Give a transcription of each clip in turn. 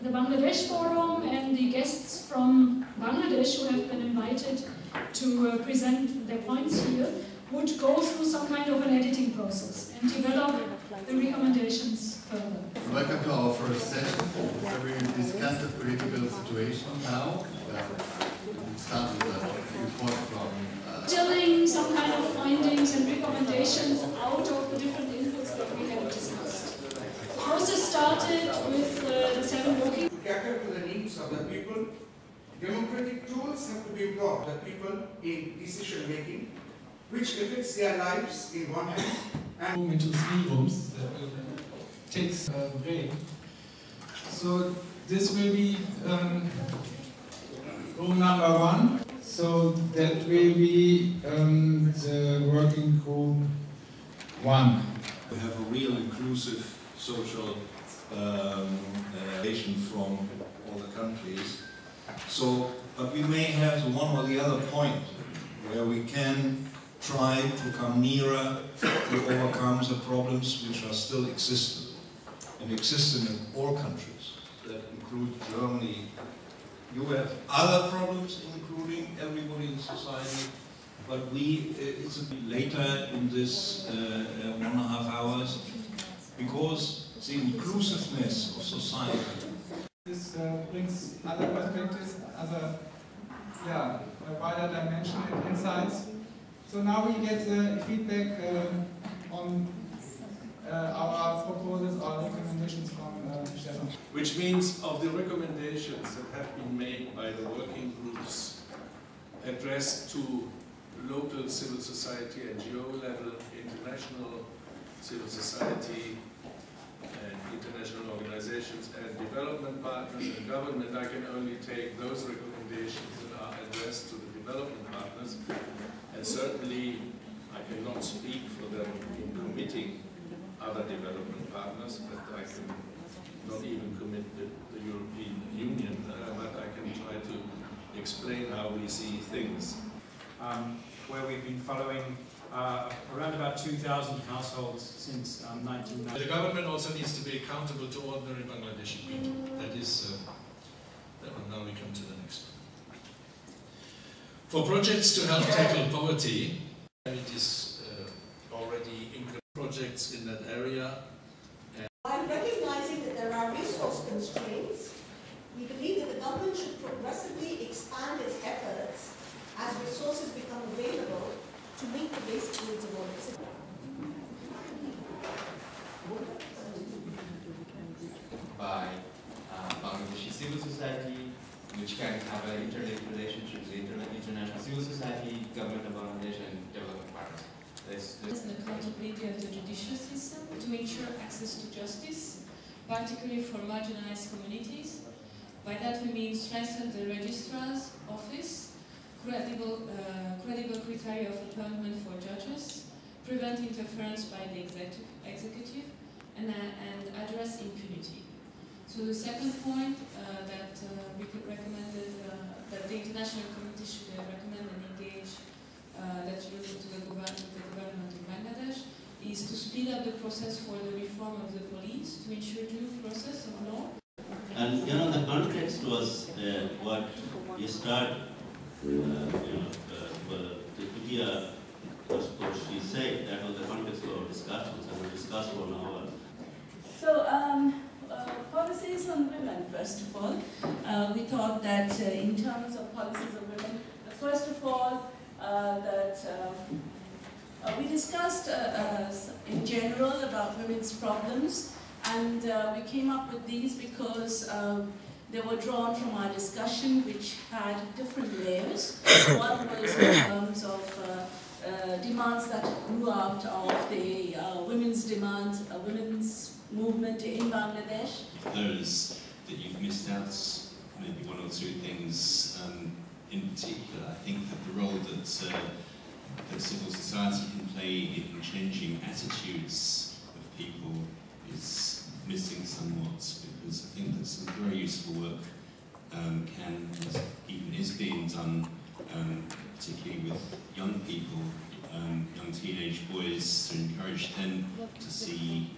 the Bangladesh Forum and the guests from Bangladesh who have been invited to present their points here would go through some kind of an editing process and develop the recommendations further. Welcome to our first session, where we discuss the political situation now. We start with a report from Distilling some kind of findings and recommendations out of the different inputs that we have discussed. The process started with the 7 working. To cater to the needs of the people, democratic tools have to be brought to the people in decision making, which affects their lives in one hand and move into 3 rooms that will take a break. So this will be room number 1. So that will be the working group 1. We have a real inclusive social relation from all the countries. So, but we may have one or the other point where we can try to come nearer to overcome the problems which are still existent and existent in all countries that include Germany. You have other problems, including everybody in society, but it's a bit later in this 1.5 hours, because the inclusiveness of society. This brings other perspectives, other wider dimension and insights. So now we get feedback on our proposals or recommendations from Stefan. Which means of the recommendations that have been made by the working groups addressed to local civil society, NGO level, international civil society, and international organizations and development partners and government, I can only take those recommendations that are addressed to the development partners, and certainly I cannot speak for them in committing other development partners, but I can not even commit the European Union, but I can try to explain how we see things. Where we've been following around about 2,000 households since 1990. The government also needs to be accountable to ordinary Bangladeshi people. That is, now we come to the next one. For projects to help tackle poverty, it is already included projects in that area. While recognizing that there are resource constraints, we believe that the government should progressively expand its efforts as resources become available to meet the basic needs of all its citizens. By Bangladeshi civil society, which can have an interlinked relationship with international civil society, government of Bangladesh, and development partners. The accountability of the judicial system to ensure access to justice, particularly for marginalized communities. By that we mean strengthen the registrar's office, credible criteria of appointment for judges, prevent interference by the executive, and address impunity. So the second point that we recommended that the international community should recommend and engage to the government of Bangladesh is to speed up the process for the reform of the police to ensure due process of law. And the context was what you start. The idea was what she said. That was the context of our discussions, and we discussed for an hour. So, policies on women. First of all, we thought that in terms of policies on women, first of all, we discussed in general about women's problems, and we came up with these because they were drawn from our discussion, which had different layers. One was in terms of demands that grew out of the women's demands, women's movement in Bangladesh. Those that you've missed out, maybe 1 or 2 things in particular. I think that the role that civil society can play in changing attitudes of people is missing somewhat, because I think that some very useful work can, even is being done, particularly with young people, young teenage boys, to encourage them to see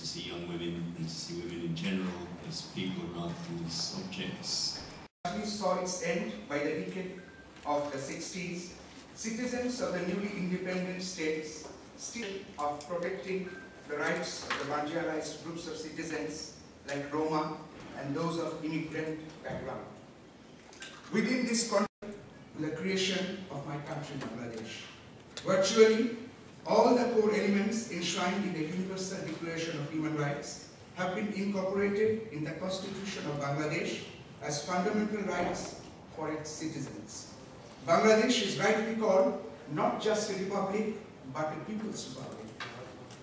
to see young women and to see women in general as people rather than as objects. We saw its end by the decade of the 60s. Citizens of the newly independent states still of protecting the rights of the marginalized groups of citizens like Roma and those of immigrant background. Within this context, the creation of my country, Bangladesh. Virtually all the core elements enshrined in the Universal Declaration of Human Rights have been incorporated in the Constitution of Bangladesh as fundamental rights for its citizens. Bangladesh is rightly called not just a republic, but a people's republic.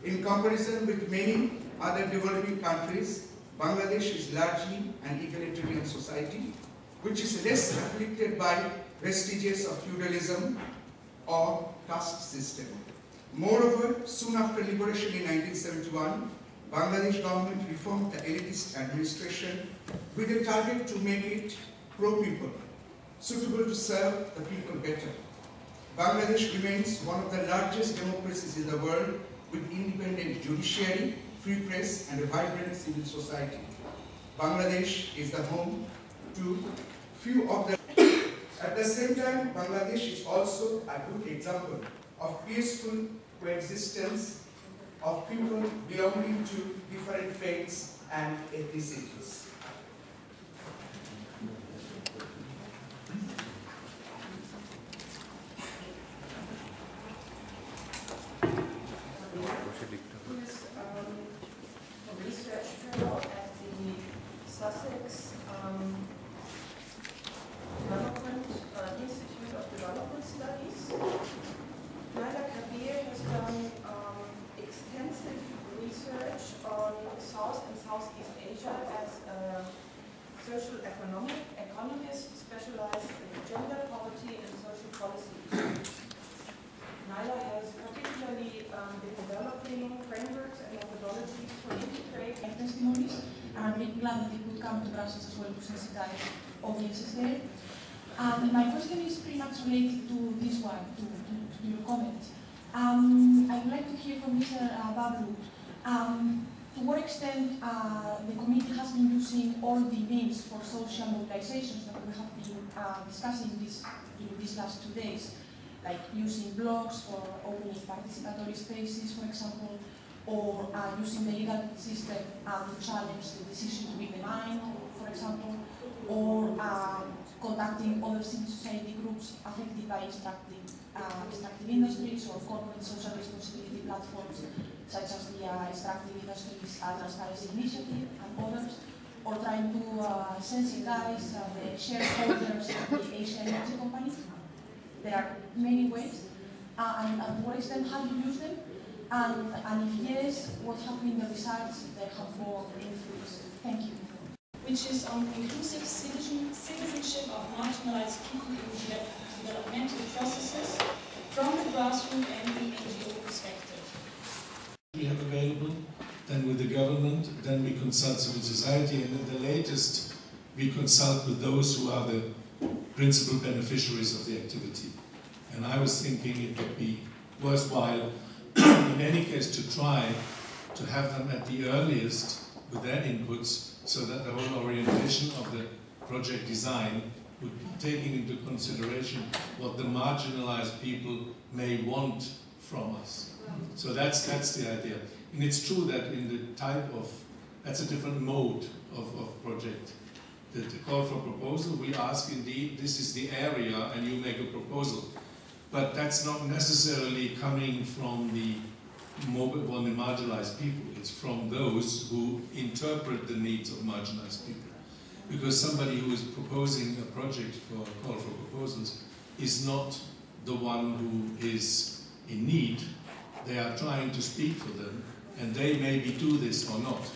In comparison with many other developing countries, Bangladesh is largely an egalitarian society, which is less afflicted by vestiges of feudalism or caste system. Moreover, soon after liberation in 1971, Bangladesh government reformed the elitist administration with a target to make it pro-people, suitable to serve the people better. Bangladesh remains one of the largest democracies in the world with independent judiciary, free press and a vibrant civil society. Bangladesh is the home to few of the... At the same time, Bangladesh is also a good example of peaceful coexistence of people belonging to different faiths and ethnicities. Research fellow at the Sussex Institute of Development Studies. Naila Kabir has done extensive research on South and Southeast Asia as a social economist specialized in gender, poverty and social policy issues. Naila has particularly been developing frameworks and methodologies for integrating testimonies, and I'm glad that they could come to Brussels as well to sensitize audiences there. And my question is pretty much related to this one, to your comment. I would like to hear from Mr. Bablu, to what extent the committee has been using all the means for social mobilizations that we have been discussing during these last 2 days, like using blogs for opening participatory spaces, for example, or using the legal system to challenge the decision to be the mine, for example, or contacting other civil society groups affected by extractive industries or corporate social responsibility platforms such as the Extractive Industries Transparency Initiative and others, or trying to sensitize the shareholders of the Asian energy companies. There are many ways, and to what extent have you used them? And if yes, what have been the results that have more influence? Thank you. Which is on inclusive citizenship of marginalized people in developmental processes from the grassroots and the NGO perspective. We have available, then with the government, then we consult civil society, and at the latest we consult with those who are the principal beneficiaries of the activity. And I was thinking it would be worthwhile in any case to try to have them at the earliest with their inputs, so that the whole orientation of the project design would be taking into consideration what the marginalized people may want from us. So that's the idea. And it's true that in the type of, that's a different mode of project. The call for proposal, we ask indeed, this is the area and you make a proposal. But that's not necessarily coming from the marginalized people. It's from those who interpret the needs of marginalized people. Because somebody who is proposing a project for a call for proposals is not the one who is in need. They are trying to speak for them, and they maybe do this or not.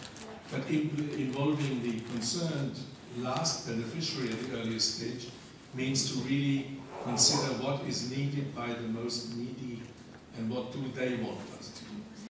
But involving the concerned last beneficiary at the earliest stage means to really consider what is needed by the most needy and what do they want us to do.